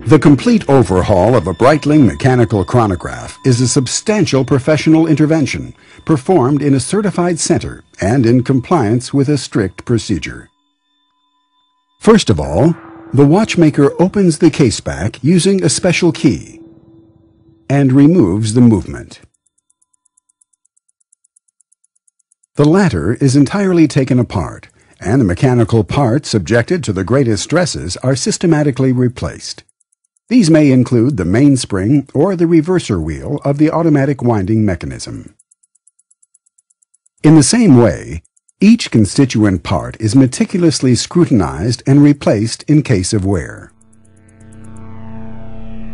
The complete overhaul of a Breitling mechanical chronograph is a substantial professional intervention performed in a certified center and in compliance with a strict procedure. First of all, the watchmaker opens the case back using a special key and removes the movement. The latter is entirely taken apart, and the mechanical parts subjected to the greatest stresses are systematically replaced. These may include the mainspring or the reverser wheel of the automatic winding mechanism. In the same way, each constituent part is meticulously scrutinized and replaced in case of wear.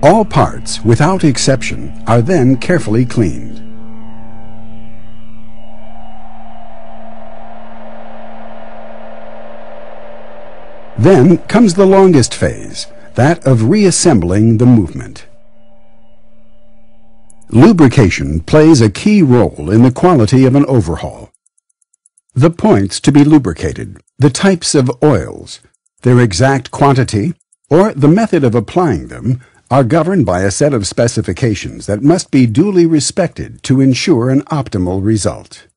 All parts, without exception, are then carefully cleaned. Then comes the longest phase, that of reassembling the movement. Lubrication plays a key role in the quality of an overhaul. The points to be lubricated, the types of oils, their exact quantity, or the method of applying them are governed by a set of specifications that must be duly respected to ensure an optimal result.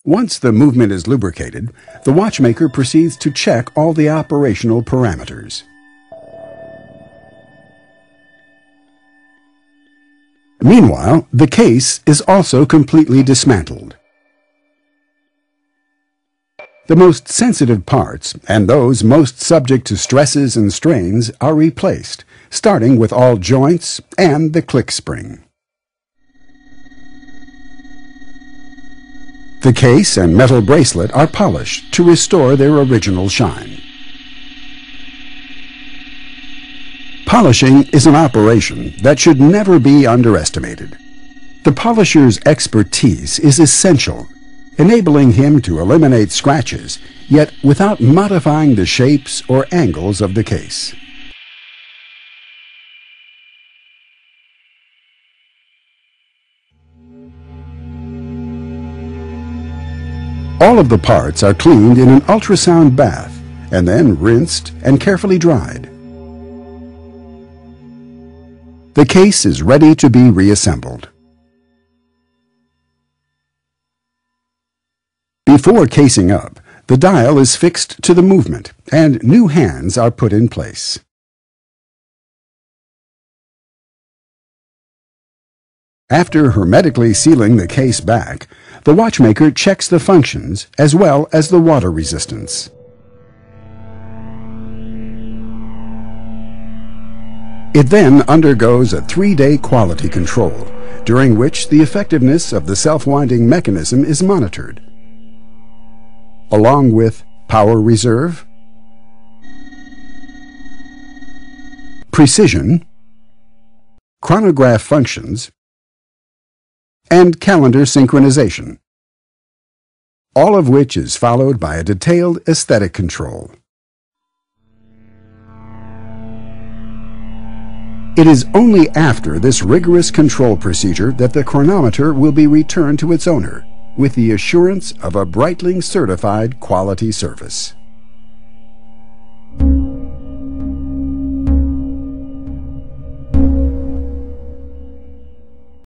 Once the movement is lubricated, the watchmaker proceeds to check all the operational parameters. Meanwhile, the case is also completely dismantled. The most sensitive parts, and those most subject to stresses and strains, are replaced, starting with all joints and the click spring. The case and metal bracelet are polished to restore their original shine. Polishing is an operation that should never be underestimated. The polisher's expertise is essential, enabling him to eliminate scratches, yet without modifying the shapes or angles of the case. All of the parts are cleaned in an ultrasound bath and then rinsed and carefully dried. The case is ready to be reassembled. Before casing up, the dial is fixed to the movement and new hands are put in place. After hermetically sealing the case back, the watchmaker checks the functions as well as the water resistance. It then undergoes a 3-day quality control, during which the effectiveness of the self-winding mechanism is monitored, along with power reserve, precision, chronograph functions, and calendar synchronization, all of which is followed by a detailed aesthetic control. It is only after this rigorous control procedure that the chronometer will be returned to its owner, with the assurance of a Breitling certified quality service.